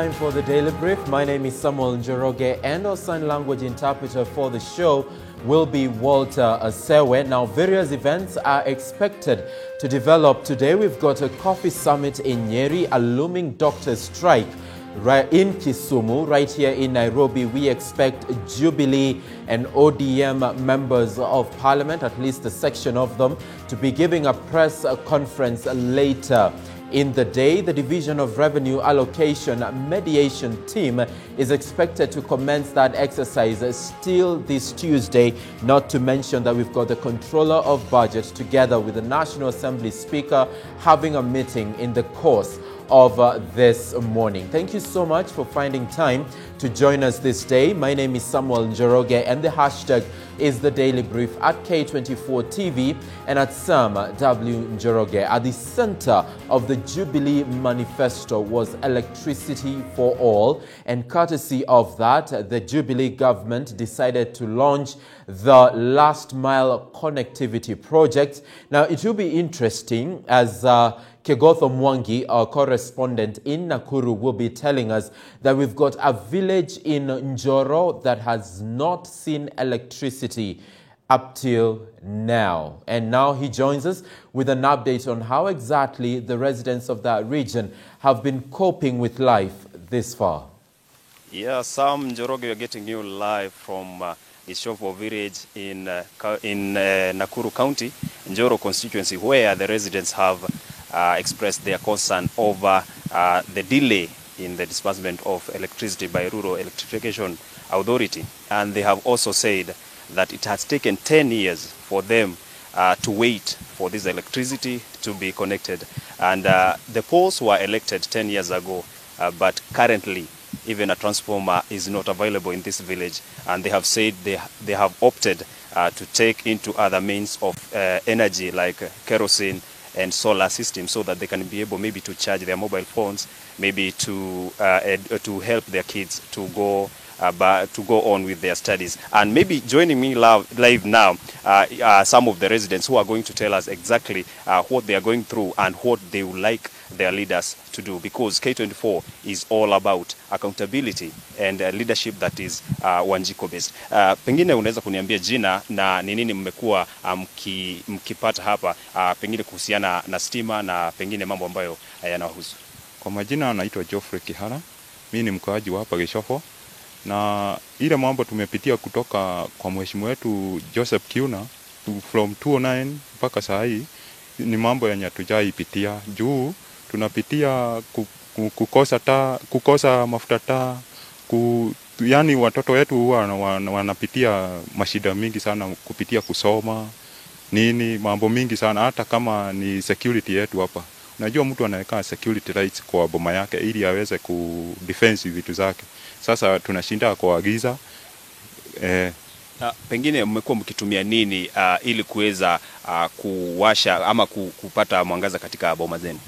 time for the Daily Brief. My name is Samson Cherargei, and our sign language interpreter for the show will be Walter Asewe. Now, various events are expected to develop today. We've got a coffee summit in Nyeri, a looming doctor's strike right in Kisumu. Right here in Nairobi, we expect Jubilee and ODM members of parliament, at least a section of them, to be giving a press conference later in the day. The Division of Revenue Allocation Mediation team is expected to commence that exercise still this Tuesday, not to mention that we've got the Controller of Budget together with the National Assembly Speaker having a meeting in the course of this morning. Thank you so much for finding time to join us this day. My name is Samson Cherargei, and the hashtag is the Daily Brief at K24 TV and at Sam W. Cherargei. At the center of the Jubilee Manifesto was electricity for all, and courtesy of that, the Jubilee government decided to launch the last mile connectivity project. Now, it will be interesting as Kegotho Mwangi, our correspondent in Nakuru, will be telling us that we've got a village in Njoro that has not seen electricity up till now. And now he joins us with an update on how exactly the residents of that region have been coping with life this far. Yeah, Sam Cherargei, we are getting you live from Ishovo village in Nakuru County, Njoro constituency, where the residents have expressed their concern over the delay in the disbursement of electricity by Rural Electrification Authority. And they have also said that it has taken 10 years for them to wait for this electricity to be connected. And the poles were elected 10 years ago, but currently even a transformer is not available in this village. And they have said they have opted to take into other means of energy like kerosene and solar system, so that they can be able maybe to charge their mobile phones, maybe to help their kids to go on with their studies. And maybe joining me live now some of the residents who are going to tell us exactly what they are going through and what they would like their leaders to do, because K24 is all about accountability and leadership that is Wanjiko based. Pengine unaweza kuniambia jina na ni nini mmekuwa mkipata hapa pengine kuhusiana na stima na pengine mambo ambayo yanahusu. Kwa majina anaitwa Geoffrey Kihara. Mimi ni mkaaji wa hapa Gishovo, na ile mambo tumepitia kutoka kwa mheshimiwa wetu Joseph Kiuna from 2009 mpaka saa hii ni mambo yenye hatujaipitia. Juu tunapitia kukosa mafuta taa, yani watoto wetu wanapitia mashida mingi sana kupitia kusoma nini, mambo mingi sana, hata kama ni security yetu hapa. Unajua mtu anaweka security rights kwa boma yake ili aweze kudefense vitu zake. Sasa tunashinda kuagiza pengine mmekuwa mkitumia nini ili kuweza kuwasha ama kupata mwangaza katika boma zenu?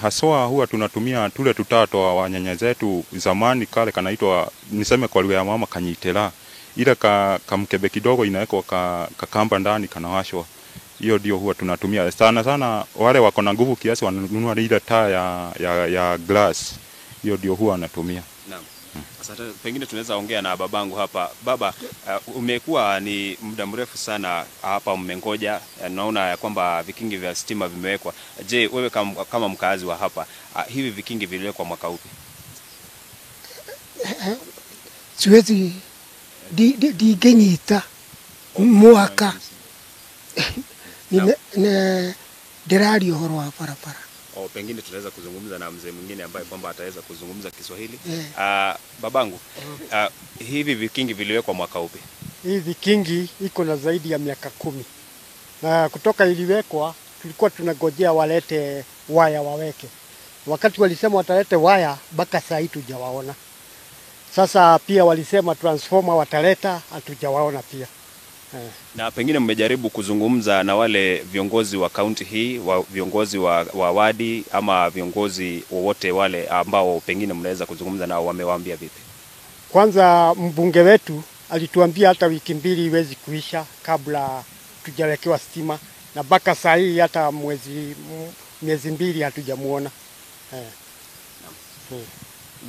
Haswa huwa tunatumia tule tutato wa nyanya zetu zamani, kale kanaitwa niseme kwa lugha ya mama kanyitela. Ile kamkebe kidogo inawekwa kakamba ndani kanawashwa. Hiyo ndio huwa tunatumia. Sana wale wako na nguvu kiasi wanunua ile taa ya glass. Hiyo ndio huwa anatumia. Naam. Sasa pengine tunaweza ongea na babangu hapa. Baba, umekuwa ni muda mrefu sana hapa mmengoja, naona ya kwamba vikingi vya stima vimewekwa. Je, wewe kama mkaazi wa hapa, hivi vikingi viliwekwa mwaka upi? Siwezi digenyita mwaka ni derari horo wa parapara. Pengine tunaweza kuzungumza na mzee mwingine ambaye kwamba ataweza kuzungumza Kiswahili. Babangu, hivi vikingi viliwekwa mwaka upi? Hivi vikingi iko na zaidi ya miaka 10. Na kutoka iliwekwa tulikuwa tunagojea walete waya waweke. Wakati walisema watalete waya, mpaka saa hii tujawaona. Sasa pia walisema transformer wataleta, hatujawaona pia. Na pengine mmejaribu kuzungumza na wale viongozi wa kaunti hii, viongozi wa wadi ama viongozi wowote wale ambao pengine mnaweza kuzungumza nao, wamewaambia vipi? Kwanza mbunge wetu alituambia hata wiki 2 iwezi kuisha kabla tujawekewa stima, na mpaka saa hii hata miezi 2 hatujamuona.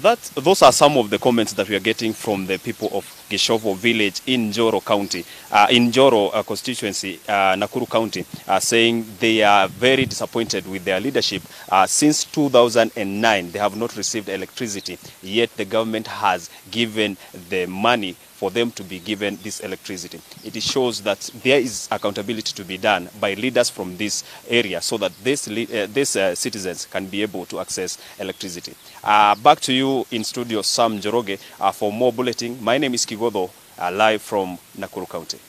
Those are some of the comments that we are getting from the people of Gishovo village in Njoro County, in Njoro constituency, Nakuru County, saying they are very disappointed with their leadership. Since 2009, they have not received electricity, yet the government has given the money for them to be given this electricity. It shows that there is accountability to be done by leaders from this area so that these citizens can be able to access electricity. Back to you in studio, Sam Cherargei, for more bulletin. My name is Kigodho, live from Nakuru County.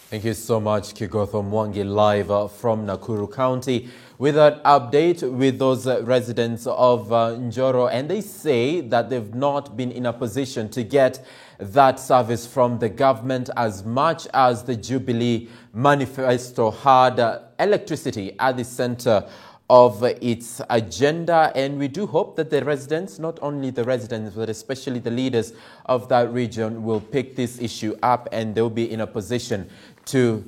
Thank you so much, Kigodho Mwangi, live from Nakuru County with an update with those residents of Njoro. And they say that they've not been in a position to get that service from the government as much as the Jubilee manifesto had electricity at the center of its agenda. And we do hope that the residents, not only the residents, but especially the leaders of that region, will pick this issue up and they'll be in a position to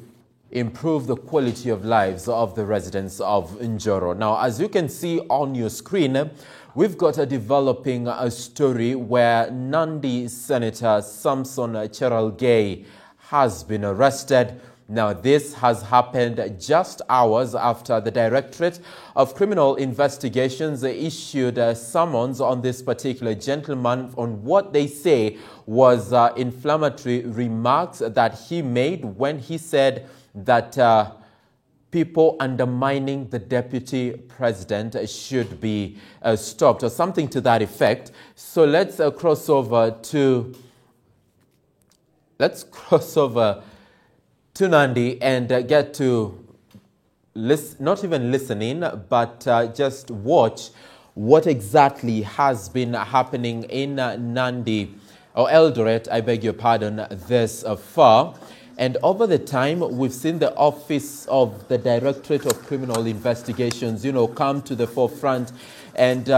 improve the quality of lives of the residents of Njoro. Now, as you can see on your screen, we've got a developing story where Nandi Senator Samson Cherargei has been arrested. Now, this has happened just hours after the Directorate of Criminal Investigations issued a summons on this particular gentleman on what they say was inflammatory remarks that he made when he said that people undermining the deputy president should be stopped, or something to that effect. So let's cross over to Nandi and get to not even listening, but just watch what exactly has been happening in Nandi, or Eldoret, I beg your pardon, this far. And over the time, we've seen the Office of the Directorate of Criminal Investigations, come to the forefront and,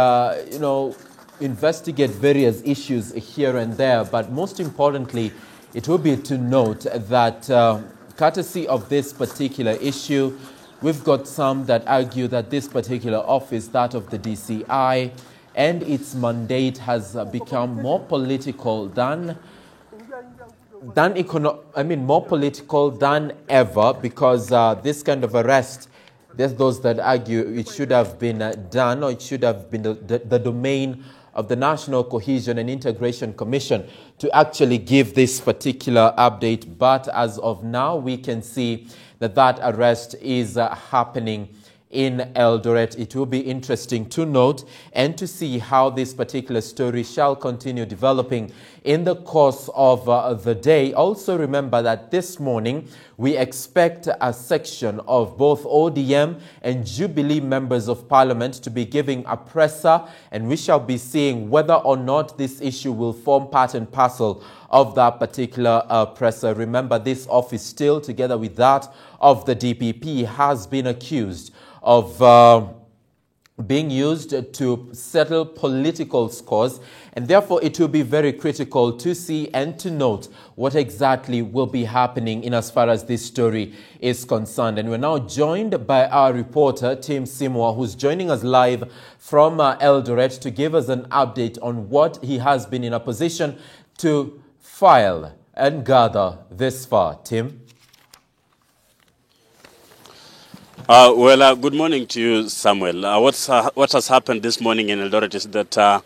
investigate various issues here and there. But most importantly, it will be to note that courtesy of this particular issue, we've got some that argue that this particular office, that of the DCI, and its mandate has become more political more political than ever, because this kind of arrest, there's those that argue it should have been done, or it should have been the domain of the National Cohesion and Integration Commission to actually give this particular update. But as of now, we can see that arrest is happening in Eldoret. It will be interesting to note and to see how this particular story shall continue developing in the course of the day. Also remember that this morning we expect a section of both ODM and Jubilee members of Parliament to be giving a presser, and we shall be seeing whether or not this issue will form part and parcel of that particular presser. Remember, this office still, together with that of the DPP, has been accused of being used to settle political scores, and therefore it will be very critical to see and to note what exactly will be happening in as far as this story is concerned. And we're now joined by our reporter, Tim Simwa, who's joining us live from Eldoret to give us an update on what he has been in a position to file and gather this far. Tim? Good morning to you, Samuel. What has happened this morning in Eldoret is that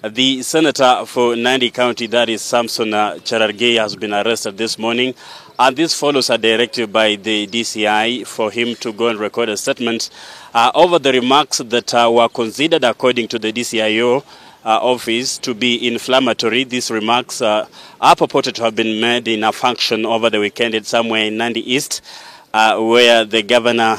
the senator for Nandi County, that is Samson Cherargei, has been arrested this morning. And this follows a directive by the DCI for him to go and record a statement over the remarks that were considered, according to the DCIO office, to be inflammatory. These remarks are purported to have been made in a function over the weekend somewhere in Nandi East, where the governor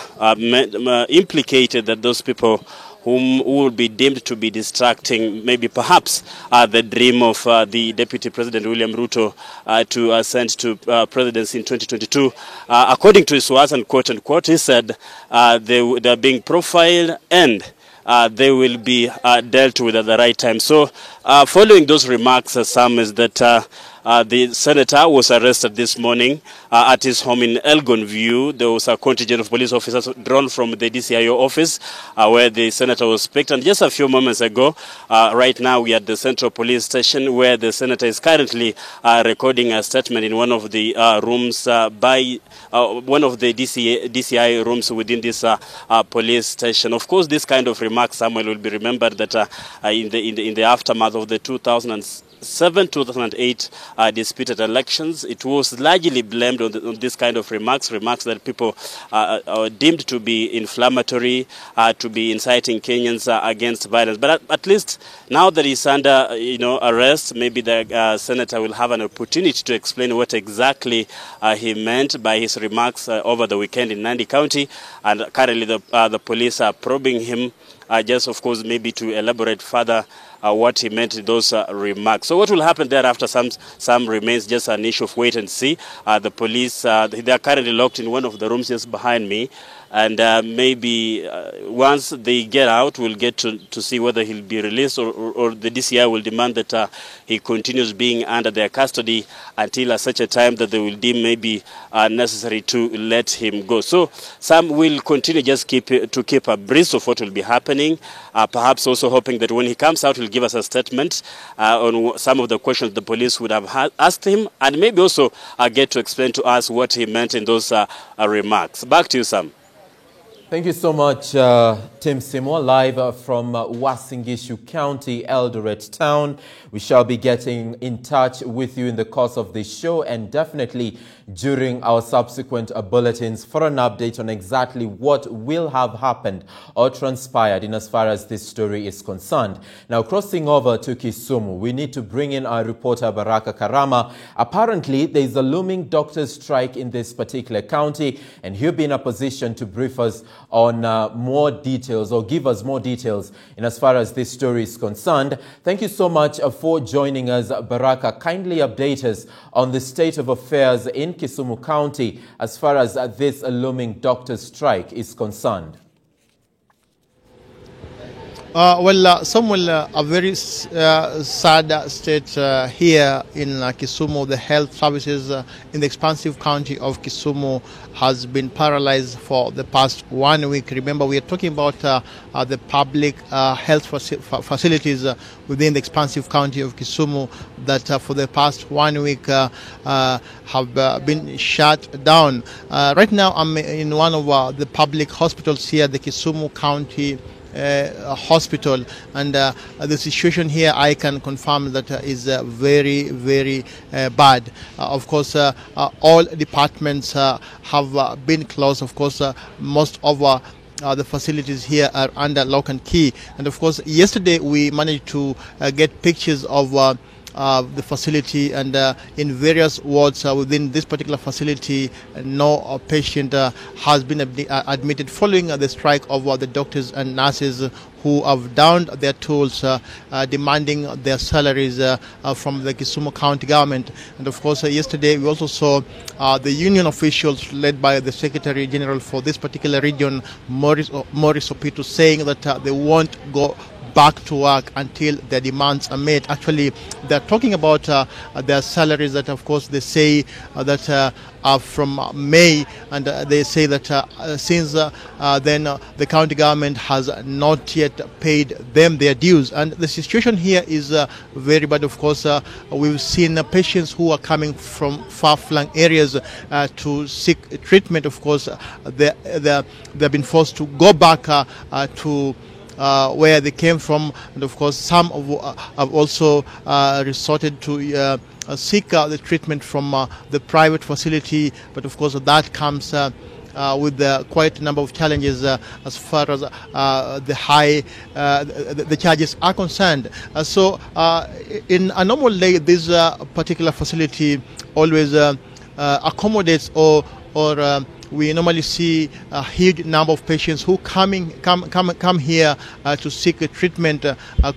implicated that those people who will be deemed to be distracting, maybe perhaps the dream of the Deputy President William Ruto to ascend to presidency in 2022. According to his words, and quote unquote, he said they are being profiled and they will be dealt with at the right time. So Following those remarks, Sam, is that the senator was arrested this morning at his home in Elgon View. There was a contingent of police officers drawn from the DCIO office where the senator was picked. And just a few moments ago, right now we are at the Central Police Station where the senator is currently recording a statement in one of the rooms by one of the DCI rooms within this police station. Of course, this kind of remarks, Samuel, will be remembered that in the aftermath of the 2007-2008 disputed elections, it was largely blamed on this kind of remarks that people deemed to be inflammatory, to be inciting Kenyans against violence. But at least now that he's under arrest, maybe the senator will have an opportunity to explain what exactly he meant by his remarks over the weekend in Nandi County. And currently the police are probing him, just of course maybe to elaborate further what he meant in those remarks. So what will happen thereafter, some remains just an issue of wait and see. The police, they are currently locked in one of the rooms just behind me. And maybe once they get out, we'll get to see whether he'll be released or the DCI will demand that he continues being under their custody until such a time that they will deem maybe necessary to let him go. So some will continue just keep abreast of what will be happening, perhaps also hoping that when he comes out, he'll give us a statement on some of the questions the police would have asked him, and maybe also get to explain to us what he meant in those remarks. Back to you, Sam. Thank you so much, Tim Simo, live from Wasingishu County, Eldoret town. We shall be getting in touch with you in the course of this show and definitely during our subsequent bulletins for an update on exactly what will have happened or transpired in as far as this story is concerned. Now, crossing over to Kisumu, we need to bring in our reporter Baraka Karama. Apparently, there is a looming doctor's strike in this particular county, and he'll be in a position to brief us on more details or give us more details in as far as this story is concerned. Thank you so much for joining us, Baraka. Kindly update us on the state of affairs in Kisumu County as far as this looming doctor's strike is concerned. Samuel, a very sad state here in Kisumu. The health services in the expansive county of Kisumu has been paralyzed for the past 1 week. Remember, we are talking about the public health facilities within the expansive county of Kisumu that for the past 1 week have been shut down. Right now, I'm in one of the public hospitals here, the Kisumu County hospital, and the situation here I can confirm that is very, very bad. Of course, all departments have been closed. Of course, most of the facilities here are under lock and key. And of course, yesterday we managed to get pictures of the facility, and in various wards within this particular facility, no patient has been admitted following the strike of the doctors and nurses who have downed their tools, demanding their salaries from the Kisumu County government. And of course, yesterday we also saw the union officials led by the Secretary General for this particular region, Maurice Opito, saying that they won't go back to work until their demands are met. Actually, they're talking about their salaries that, of course, they say that are from May, and they say that since then the county government has not yet paid them their dues. And the situation here is very bad. Of course, we've seen patients who are coming from far-flung areas to seek treatment. Of course, they've been forced to go back to where they came from, and of course some have also resorted to seek the treatment from the private facility, but of course that comes with quite a number of challenges as far as the charges are concerned. So in a normal day, this particular facility always accommodates or we normally see a huge number of patients who come here to seek treatment.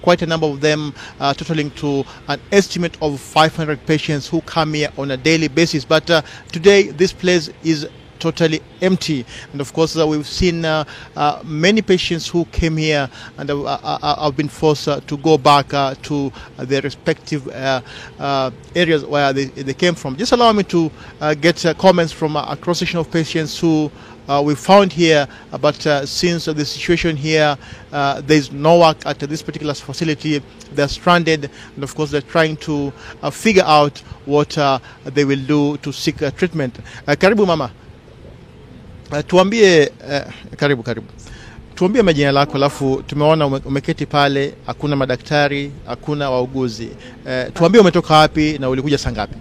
Quite a number of them, totaling to an estimate of 500 patients who come here on a daily basis. But today, this place is totally empty. And of course, we've seen many patients who came here and have been forced to go back to their respective areas where they came from. Just allow me to get comments from a cross-section of patients who we found here, but since the situation here, there's no work at this particular facility. They're stranded, and of course they're trying to figure out what they will do to seek treatment. Karibu mama, tuambie karibu. Tuambie majina lako, alafu tumeona umeketi pale, hakuna madaktari, hakuna wauguzi. Tuambie umetoka wapi na ulikuja saa ngapi?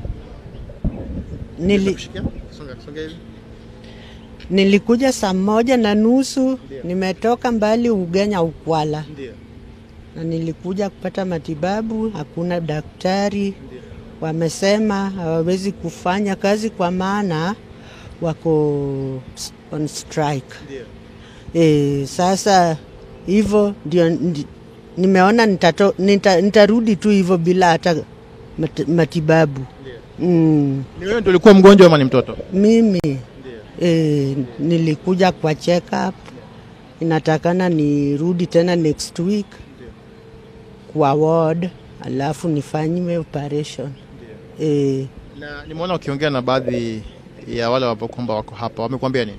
Nilikuja saa 1:30. Nimetoka mbali Ugenya Ukwala. Ndiyo. Na nilikuja kupata matibabu, hakuna daktari. Ndiyo. Wamesema hawawezi kufanya kazi kwa maana wako on strike. Ndiyo. Sasa hivyo ndio nimeona nitarudi tu hivyo bila hata matibabu. Ni wewe ndio ulikuwa mgonjwa ama ni mtoto? Mimi. Nilikuja kwa check up. Inatakana nirudi tena next week kwa ward, alafu nifanyiwe operation. Na nimeona ukiongea na baadhi ya wale wapokumba wako hapa, wamekwambia nini?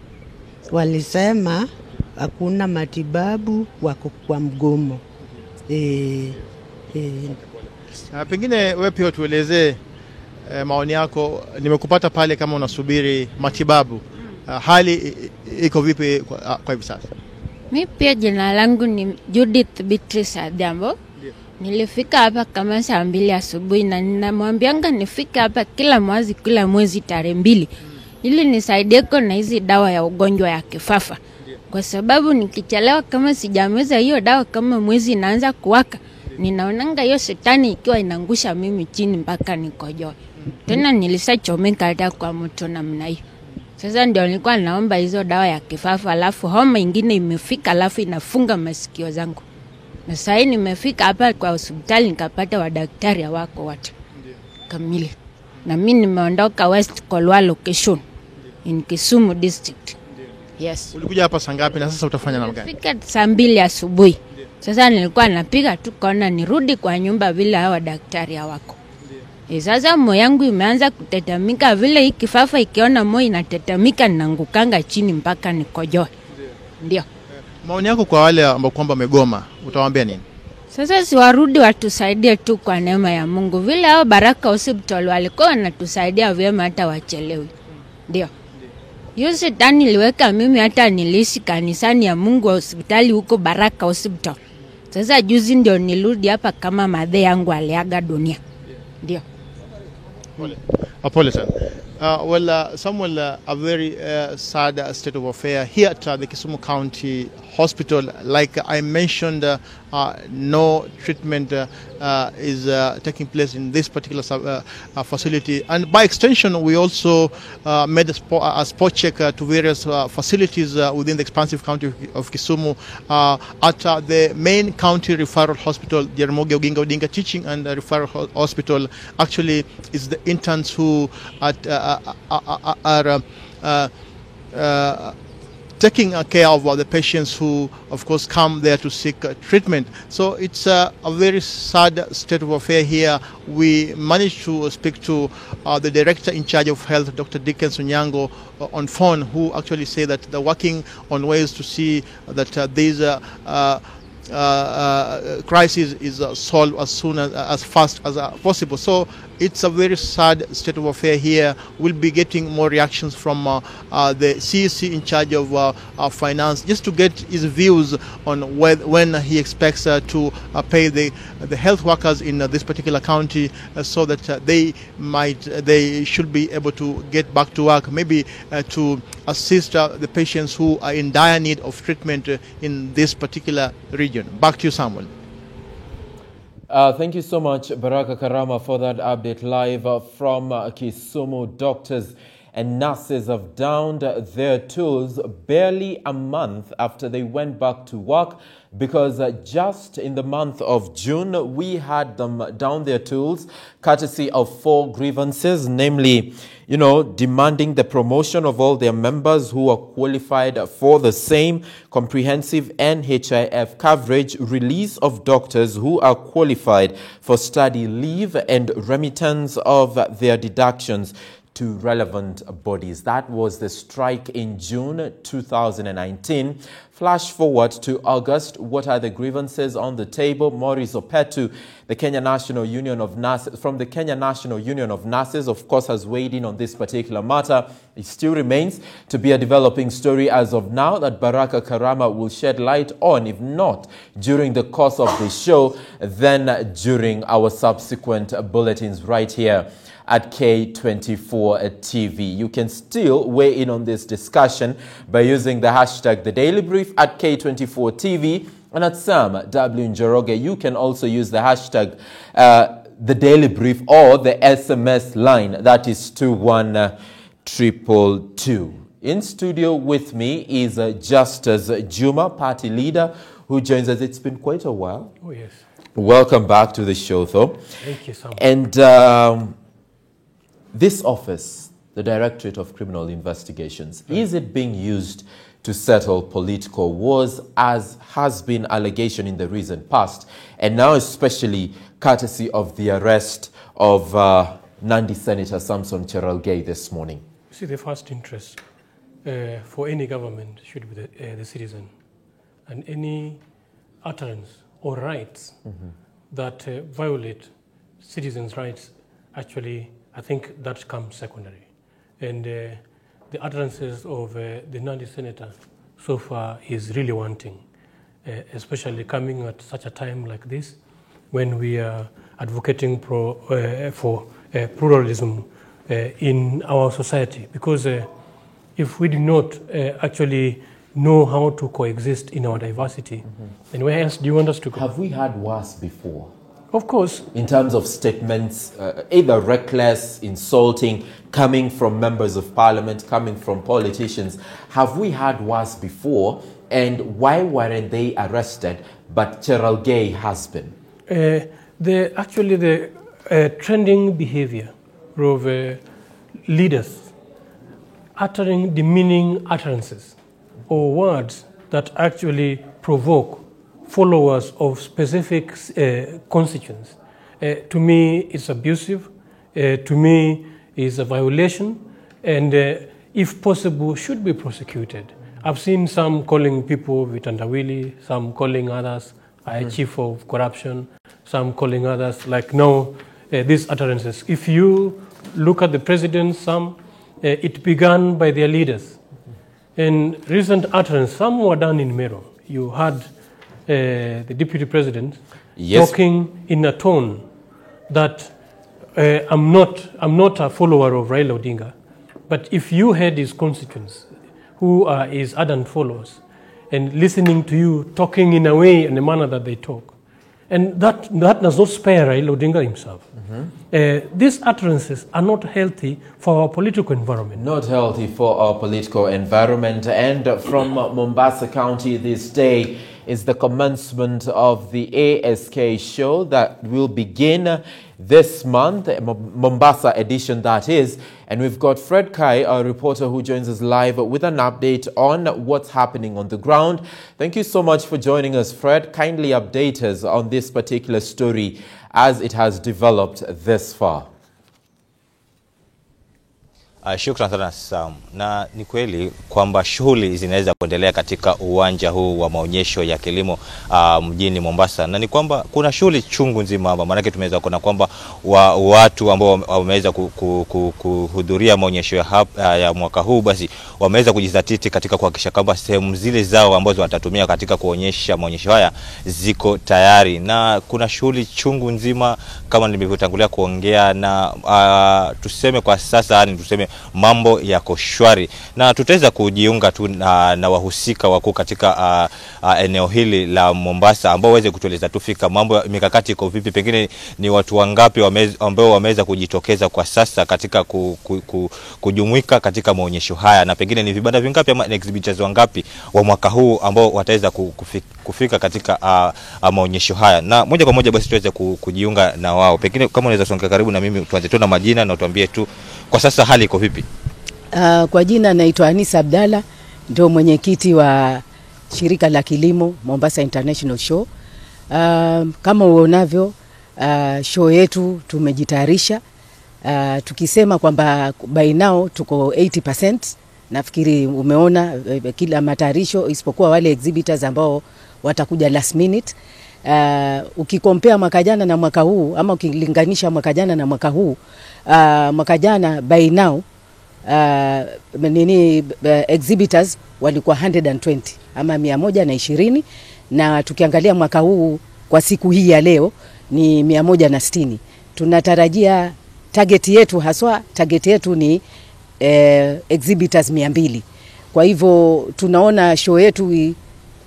Walisema hakuna matibabu, wako kwa mgomo. Pengine wewe pia tuelezee maoni yako. Nimekupata pale kama unasubiri matibabu. Hali iko vipi kwa hivi sasa? Mimi pia jina langu ni Judith Beatrice Adambo. Nilifika hapa kama saa 2 asubuhi na ninamwambianga nifika hapa kila mwezi tarehe 2 ili nisaidie na hizi dawa ya ugonjwa ya kifafa. Kwa sababu nikichelewa kama sijameza hiyo dawa kama mwezi inaanza kuwaka, ninaonanga hiyo shetani ikiwa inangusha mimi chini mpaka nikojoe. Tena nilisachomeka hata kwa moto namna hiyo. Sasa ndio nilikuwa naomba hizo dawa ya kifafa, alafu homa ingine imefika, alafu inafunga masikio zangu. Na sasa nimefika hapa kwa hospitali nikapata wadaktari wako wote kamili. Na mimi nimeondoka West Kolwa location in Kisumu district. Yes. Ulikuja hapa saa ngapi na sasa utafanya namna gani? Nilifika saa 2 asubuhi. Sasa nilikuwa napiga tu kona nirudi kwa nyumba bila hao daktari wako. Sasa moyo yangu imeanza kutetemeka vile hii kifafa ikiona moyo inatetemeka ninangukanga chini mpaka nikojoe. Ndio. Maoni yako kwa wale ambao kwamba wamegoma, utawaambia nini? Sasa si warudi watusaidie tu kwa neema ya Mungu. Vile hao Baraka Hospital walikuwa wanatusaidia vyema hata wachelewi. Ndio. Hiyo shetani iliweka mimi hata niliishi kanisani ya Mungu wa hospitali huko Baraka Hospital. Sasa juzi ndio nirudi hapa kama madhe yangu aliaga dunia. Ndio. Apologize. Samuel, a very sad state of affair here at the Kisumu County Hospital. Like I mentioned, no treatment is taking place in this particular facility. And by extension, we also made a spot check to various facilities within the expansive county of Kisumu. At the main county referral hospital, Jaramogi Oginga Odinga Teaching and Referral Hospital, actually is the interns who are taking care of the patients who, of course, come there to seek treatment. So it's a very sad state of affair here. We managed to speak to the director in charge of health, Dr. Dickens Onyango, on phone, who actually say that they're working on ways to see that these crisis is solved as fast as possible. So it's a very sad state of affair here. We'll be getting more reactions from the CEC in charge of finance, just to get his views on when he expects to pay the health workers in this particular county, so that they should be able to get back to work, maybe to assist the patients who are in dire need of treatment in this particular region. Back to you, Samuel. Thank you so much, Baraka Karama, for that update live from Kisumu. Doctors and nurses have downed their tools barely a month after they went back to work, because just in the month of June, we had them down their tools courtesy of 4 grievances, namely, demanding the promotion of all their members who are qualified for the same comprehensive NHIF coverage, release of doctors who are qualified for study leave, and remittance of their deductions to relevant bodies. That was the strike in June 2019. Flash forward to August. What are the grievances on the table? Maurice Opetu, the Kenya National Union of Nurses, from the Kenya National Union of Nurses, of course, has weighed in on this particular matter. It still remains to be a developing story as of now that Baraka Karama will shed light on. If not during the course of the show, then during our subsequent bulletins right here at K24 TV. You can still weigh in on this discussion by using the hashtag The Daily Brief at K24 TV, and at Sam W. Cherargei, you can also use the hashtag The Daily Brief or the SMS line, that is 21222. In studio with me is Justice Juma, party leader, who joins us. It's been quite a while. Oh, yes. Welcome back to the show, though. Thank you so much. And this office, the Directorate of Criminal Investigations, is it being used to settle political wars, as has been allegation in the recent past, and now especially courtesy of the arrest of Nandi Senator Samson Cherargei this morning? See, the first interest for any government should be the citizen, and any utterance or rights that violate citizens' rights, actually, I think that comes secondary. And the utterances of the Nandi Senator so far is really wanting, especially coming at such a time like this, when we are advocating for pluralism in our society. Because if we do not actually know how to coexist in our diversity, then where else do you want us to go? Have we had worse before? Of course. In terms of statements, either reckless, insulting, coming from members of parliament, coming from politicians, have we had worse before? And why weren't they arrested, but Cherargei has been? The trending behavior of leaders uttering demeaning utterances or words that actually provoke followers of specific constituents, to me is abusive, to me is a violation, and if possible should be prosecuted. I've seen some calling people vitandawili, some calling others a chief of corruption, some calling others like these utterances. If you look at the president, it began by their leaders. And recent utterances, some were done in Meru. You had the deputy president talking in a tone that I'm not a follower of Raila Odinga, but if you had his constituents who are his ardent followers and listening to you talking in a way and a manner that they talk, and that does not spare Raila Odinga himself. These utterances are not healthy for our political environment. Not healthy for our political environment. And from Mombasa County this day is the commencement of the ASK show that will begin this month, Mombasa edition that is. And we've got Fred Kai, our reporter, who joins us live with an update on what's happening on the ground. Thank you so much for joining us, Fred. Kindly update us on this particular story as it has developed this far. Shukran sana Sam. Na ni kweli kwamba shughuli zinaweza kuendelea katika uwanja huu wa maonyesho ya kilimo mjini Mombasa. Na ni kwamba kuna shughuli chungu nzima hapa. Maana tumeweza kuona kwamba watu ambao wameweza kuhudhuria maonyesho ya mwaka huu basi wameweza kujizatiti katika kuhakikisha kwamba sehemu zile zao ambazo watatumia katika kuonyesha maonyesho haya ziko tayari. Na kuna shughuli chungu nzima kama nilivyotangulia kuongea, na tuseme kwa sasa tuseme mambo yako shwari, na tutaweza kujiunga tu na wahusika wakuu katika eneo hili la Mombasa ambao waweze kutueleza tufika mambo mikakati iko vipi, pengine ni watu wangapi ambao wameweza kujitokeza kwa sasa katika kujumuika katika maonyesho haya, na pengine ni vibanda vingapi ama exhibitors wangapi wa mwaka huu ambao wataweza kufika katika maonyesho haya. Na moja kwa moja basi tuweze kujiunga na wao. Pengine kama unaweza songa karibu na mimi, tuanze tu na majina na tuambie tu kwa sasa hali iko vipi. Kwa jina naitwa Anisa Abdalla, ndio mwenyekiti wa shirika la kilimo Mombasa International Show. Kama uonavyo, show yetu tumejitayarisha, tukisema kwamba by now tuko 80%. Nafikiri umeona kila matayarisho isipokuwa wale exhibitors ambao watakuja last minute. Ukikompea mwaka jana na mwaka huu, ama ukilinganisha mwaka jana na mwaka huu, mwaka jana by now exhibitors walikuwa 120 ama 120, na tukiangalia mwaka huu kwa siku hii ya leo ni 160. Tunatarajia target yetu ni exhibitors 200. Kwa hivyo tunaona show yetu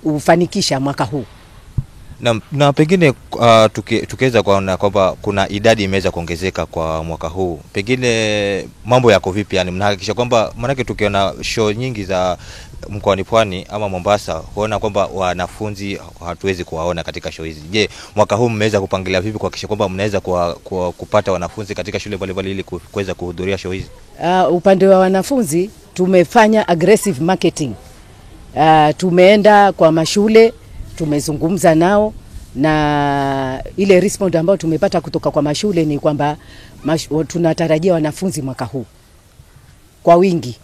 ufanikisha mwaka huu. Na pengine tukiweza kuona kwamba kuna idadi imeweza kuongezeka kwa mwaka huu, pengine mambo yako vipi? Yani mnahakikisha kwamba, manake tukiona show nyingi za mkoani Pwani ama Mombasa, huona kwamba wanafunzi hatuwezi kuwaona katika show hizi. Je, mwaka huu mmeweza kupangilia vipi kuhakikisha kwamba mnaweza kupata wanafunzi katika shule mbalimbali ili kuweza kuhudhuria show hizi? Upande wa wanafunzi tumefanya aggressive marketing. Tumeenda kwa mashule, tumezungumza nao, na ile response ambayo tumepata kutoka kwa mashule ni kwamba tunatarajia wanafunzi mwaka huu kwa wingi.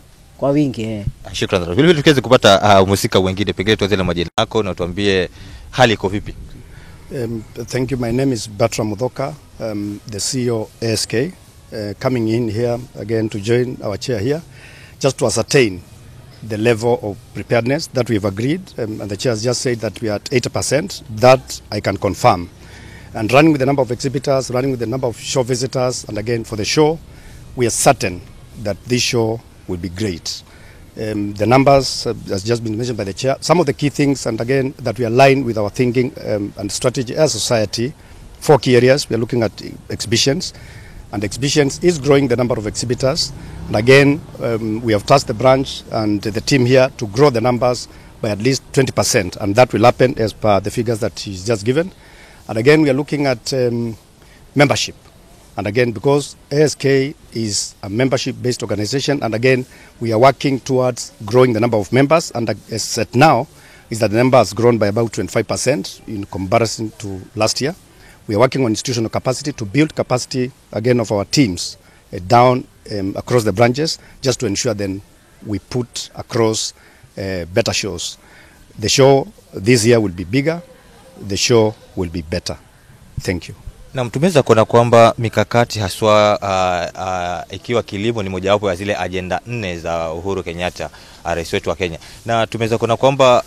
Shukrani. Vile vile tukiweza kupata mhusika wengine, pengine tuanze na majina yako na tuambie hali iko vipi. Thank you. My name is Bertram Mudhoka, the CEO ASK, coming in here again to join our chair here just to ascertain the level of preparedness that we've agreed, and the chair has just said that we are at 80%. That I can confirm. And running with the number of exhibitors, running with the number of show visitors, and again for the show, we are certain that this show will be great. The numbers has just been mentioned by the chair. Some of the key things, and again, that we align with our thinking and strategy as a society. 4 key areas. We are looking at exhibitions, and exhibitions is growing the number of exhibitors. And again, we have tasked the branch and the team here to grow the numbers by at least 20%, and that will happen as per the figures that he's just given. And again, we are looking at membership. And again, because ASK is a membership-based organization, and again, we are working towards growing the number of members, and as set now, is that the number has grown by about 25% in comparison to last year. We are working on institutional capacity to build capacity, again, of our teams down across the branches, just to ensure then we put across better shows. The show this year will be bigger, the show will be better. Thank you. Na tumeweza kuona kwamba mikakati haswa ikiwa kilimo ni mojawapo ya zile agenda 4 za Uhuru Kenyatta, rais wetu wa Kenya. Na tumeweza kuona kwamba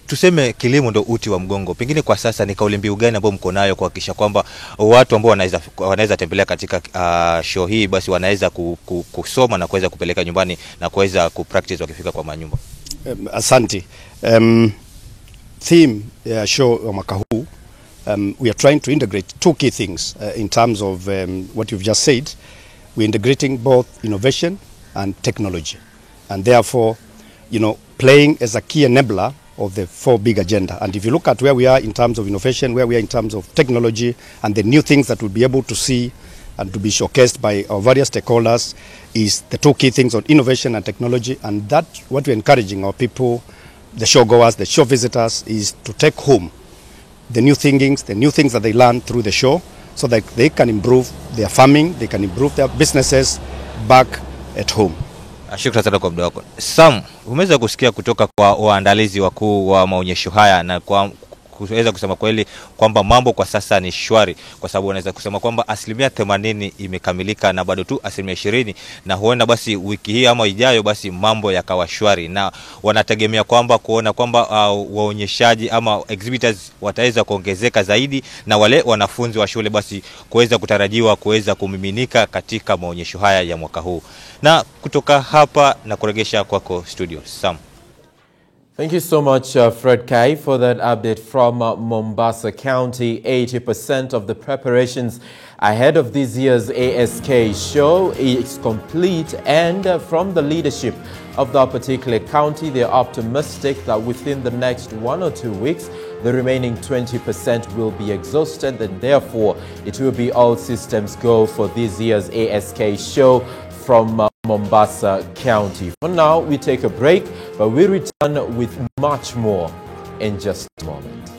tuseme kilimo ndio uti wa mgongo. Pengine kwa sasa ni kauli mbiu gani ambayo mko nayo kuhakikisha kwamba watu ambao wanaweza tembelea katika show hii basi wanaweza kusoma na kuweza kupeleka nyumbani na kuweza kupractice wakifika kwa manyumba? Asante. Theme ya show wa mwaka huu, we are trying to integrate 2 key things in terms of what you've just said. We're integrating both innovation and technology, and therefore, playing as a key enabler of the 4 big agenda. And if you look at where we are in terms of innovation, where we are in terms of technology, and the new things that we'll be able to see and to be showcased by our various stakeholders, is the 2 key things on innovation and technology. And that's what we're encouraging our people, the show goers, the show visitors, is to take home the new things that they learn through the show, so that they can improve their farming, they can improve their businesses back at home. Shukrani sana kwa muda wako. Sam, umeweza kusikia kutoka kwa waandalizi wakuu wa maonyesho haya na kuweza kusema kweli kwamba mambo kwa sasa ni shwari, kwa sababu wanaweza kusema kwamba 80% imekamilika na bado tu 20%, na huenda basi wiki hii ama ijayo basi mambo yakawa shwari, na wanategemea kwamba kuona kwamba waonyeshaji ama exhibitors wataweza kuongezeka zaidi, na wale wanafunzi wa shule basi kuweza kutarajiwa kuweza kumiminika katika maonyesho haya ya mwaka huu. Na kutoka hapa na kuregesha kwako studio Sam. Thank you so much, Fred Kai, for that update from Mombasa County. 80% of the preparations ahead of this year's ASK show is complete, and from the leadership of that particular county, they're optimistic that within the next 1 or 2 weeks, the remaining 20% will be exhausted, and therefore it will be all systems go for this year's ASK show from Mombasa County. For now, we take a break, but we return with much more in just a moment.